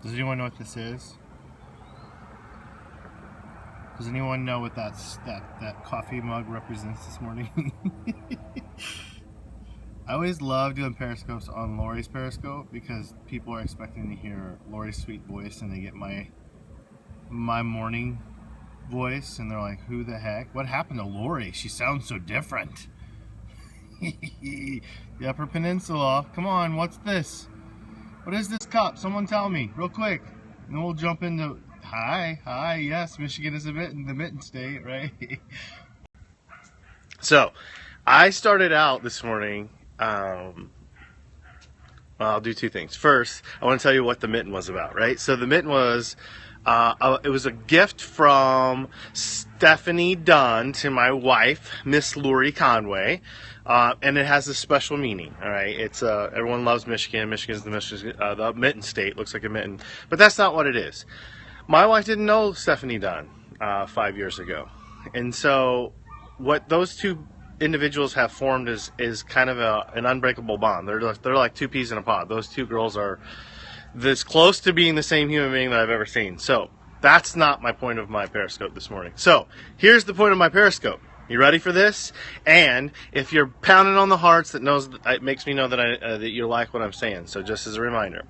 Does anyone know what this is? Does anyone know what that coffee mug represents this morning? I always love doing periscopes on Lori's periscope because people are expecting to hear Lori's sweet voice and they get my morning voice and they're like, who the heck? What happened to Lori? She sounds so different. The Upper Peninsula. Come on, what's this? What is this cup? Someone tell me real quick. And then we'll jump into hi, yes, Michigan is the mitten state, right? So, I started out this morning. Well, I'll do two things. First, I want to tell you what the mitten was about, right? So the mitten was, it was a gift from Stephanie Dunn to my wife, Miss Lori Conway, and it has a special meaning. All right, it's everyone loves Michigan. Michigan's the mitten state. Looks like a mitten, but that's not what it is. My wife didn't know Stephanie Dunn 5 years ago, and so what those two individuals have formed is kind of an unbreakable bond. They're like two peas in a pod. Those two girls are this close to being the same human being that I've ever seen. So that's not my point of my periscope this morning. So here's the point of my periscope. You ready for this? And if you're pounding on the hearts, it makes me know that you like what I'm saying. So just as a reminder.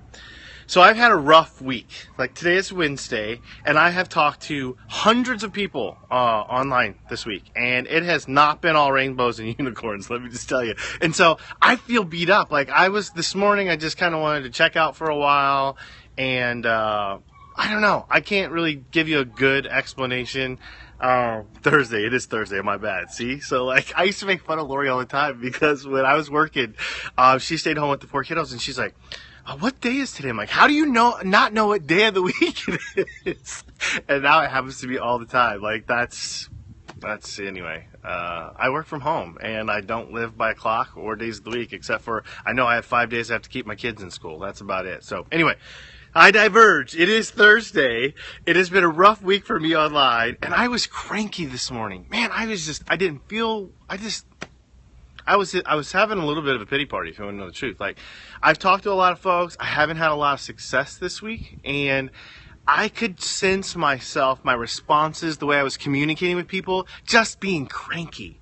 So I've had a rough week. Like today is Wednesday, and I have talked to hundreds of people online this week, and it has not been all rainbows and unicorns, let me just tell you. And so I feel beat up. Like this morning, I just kind of wanted to check out for a while, and I don't know. I can't really give you a good explanation. Thursday. It is Thursday. My bad. See? So like, I used to make fun of Lori all the time because when I was working, she stayed home with the poor kiddos, and she's like, what day is today? I'm like, how do you not know what day of the week it is? And now it happens to be all the time. Like that's anyway. I work from home and I don't live by a clock or days of the week, except for I know I have 5 days I have to keep my kids in school. That's about it. So anyway, I diverge. It is Thursday. It has been a rough week for me online, and I was cranky this morning. Man, I was having a little bit of a pity party, if you want to know the truth. Like, I've talked to a lot of folks. I haven't had a lot of success this week, and I could sense myself, my responses, the way I was communicating with people, just being cranky.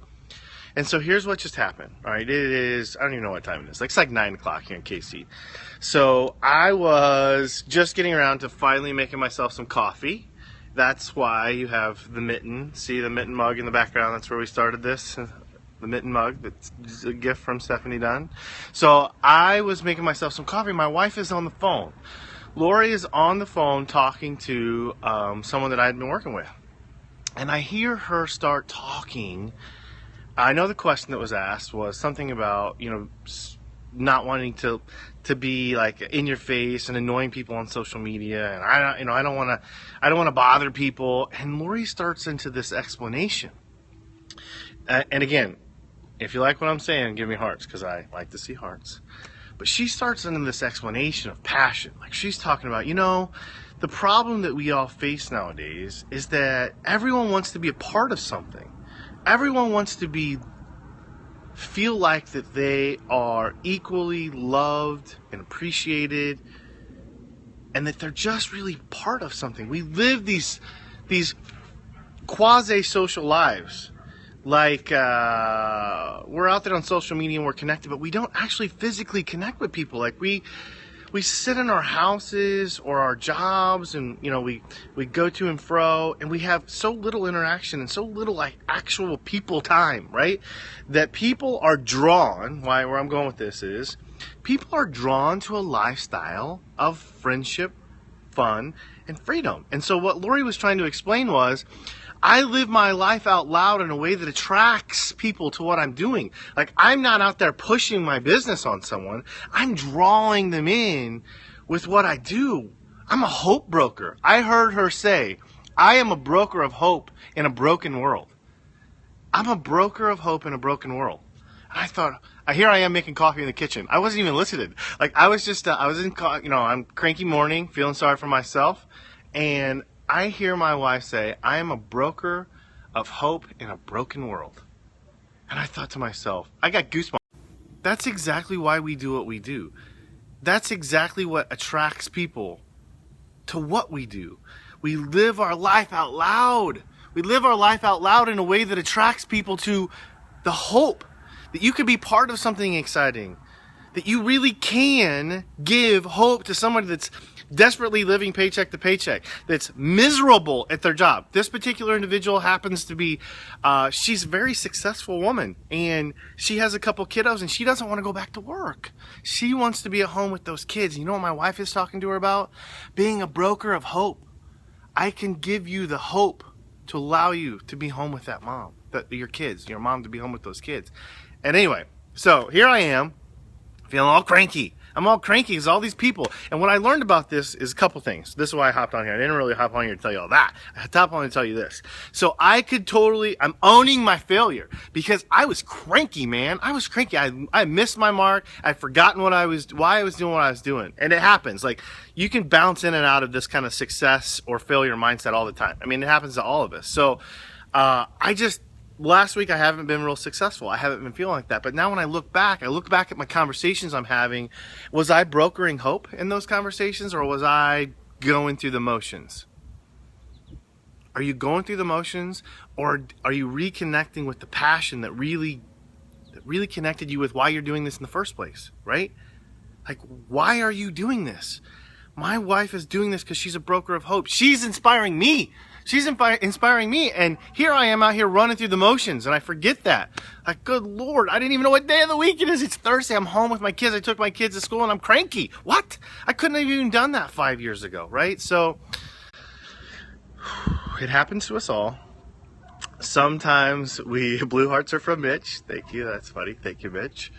And so here's what just happened. All right, it is, I don't even know what time it is. It's like 9 o'clock here in KC. So I was just getting around to finally making myself some coffee. That's why you have the mitten. See the mitten mug in the background? That's where we started this. The mitten mug, that's a gift from Stephanie Dunn. So I was making myself some coffee. My wife is on the phone. Lori is on the phone talking to someone that I had been working with. And I hear her start talking. I know the question that was asked was something about, not wanting to be like in your face and annoying people on social media. And I don't want to bother people. And Lori starts into this explanation. And again, if you like what I'm saying, give me hearts, because I like to see hearts. But she starts into this explanation of passion. Like she's talking about, the problem that we all face nowadays is that everyone wants to be a part of something. Everyone wants to feel like that they are equally loved and appreciated, and that they're just really part of something. We live these quasi-social lives. Like, we're out there on social media and we're connected, but we don't actually physically connect with people. Like, we sit in our houses or our jobs and, we go to and fro, and we have so little interaction and so little, like, actual people time, right? That people are drawn, where I'm going with this is, people are drawn to a lifestyle of friendship, fun, and freedom. And so what Lori was trying to explain was, I live my life out loud in a way that attracts people to what I'm doing. Like, I'm not out there pushing my business on someone. I'm drawing them in with what I do. I'm a hope broker. I heard her say, I am a broker of hope in a broken world. I'm a broker of hope in a broken world. And I thought, here I am making coffee in the kitchen. I wasn't even listening. Like, I was just, I'm cranky morning, feeling sorry for myself. And I hear my wife say, I am a broker of hope in a broken world. And I thought to myself, I got goosebumps. That's exactly why we do what we do. That's exactly what attracts people to what we do. We live our life out loud. We live our life out loud in a way that attracts people to the hope that you could be part of something exciting, that you really can give hope to somebody that's desperately living paycheck to paycheck, that's miserable at their job. This particular individual happens to be, she's a very successful woman, and she has a couple kiddos, and she doesn't want to go back to work. She wants to be at home with those kids. You know what my wife is talking to her about? Being a broker of hope. I can give you the hope to allow you to be home with that mom, your kids, your mom to be home with those kids. And anyway, so here I am, feeling all cranky. I'm all cranky because all these people. And what I learned about this is a couple things. This is why I hopped on here. I didn't really hop on here to tell you all that. I hopped on to tell you this. So I'm owning my failure because I was cranky, man. I was cranky. I missed my mark. I'd forgotten why I was doing what I was doing. And it happens. Like, you can bounce in and out of this kind of success or failure mindset all the time. I mean, it happens to all of us. So last week I haven't been real successful. I haven't been feeling like that. But now when I look back at my conversations I'm having. Was I brokering hope in those conversations, or was I going through the motions? Are you going through the motions, or are you reconnecting with the passion that really connected you with why you're doing this in the first place, right? Like, why are you doing this? My wife is doing this because she's a broker of hope. She's inspiring me. She's inspiring me, and here I am out here running through the motions, and I forget that. Like, good Lord, I didn't even know what day of the week it is. It's Thursday. I'm home with my kids. I took my kids to school, and I'm cranky. What? I couldn't have even done that 5 years ago, right? So it happens to us all. Sometimes blue hearts are from Mitch. Thank you. That's funny. Thank you, Mitch.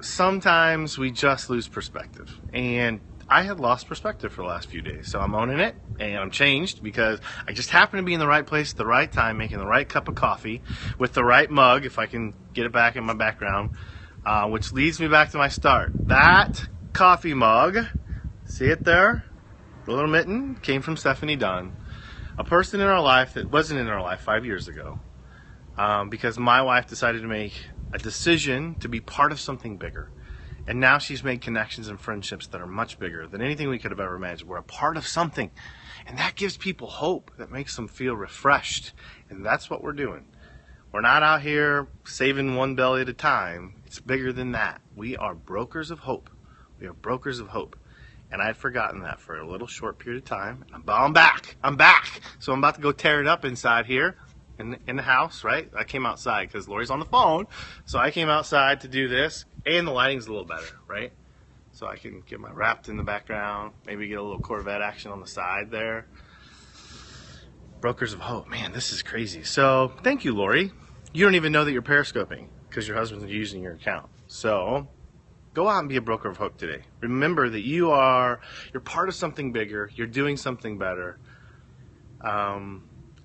Sometimes we just lose perspective, and I had lost perspective for the last few days, so I'm owning it, and I'm changed because I just happen to be in the right place at the right time, making the right cup of coffee with the right mug, if I can get it back in my background, which leads me back to my start. That coffee mug, see it there? The little mitten came from Stephanie Dunn, a person in our life that wasn't in our life 5 years ago, because my wife decided to make a decision to be part of something bigger. And now she's made connections and friendships that are much bigger than anything we could have ever imagined. We're a part of something. And that gives people hope. That makes them feel refreshed. And that's what we're doing. We're not out here saving one belly at a time. It's bigger than that. We are brokers of hope. We are brokers of hope. And I'd forgotten that for a little short period of time. But I'm back. I'm back. So I'm about to go tear it up inside here. In the house, right? I came outside because Lori's on the phone. So I came outside to do this. And the lighting's a little better, right? So I can get my Wrapped in the background. Maybe get a little Corvette action on the side there. Brokers of hope. Man, this is crazy. So thank you, Lori. You don't even know that you're periscoping because your husband's using your account. So go out and be a broker of hope today. Remember that you're part of something bigger. You're doing something better.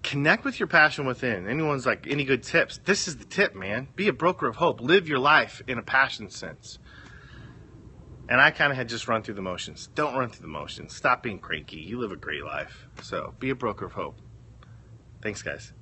Connect with your passion within. Anyone's like, any good tips? This is the tip, man. Be a broker of hope. Live your life in a passion sense. And I kind of had just run through the motions. Don't run through the motions. Stop being cranky. You live a great life. So be a broker of hope. Thanks, guys.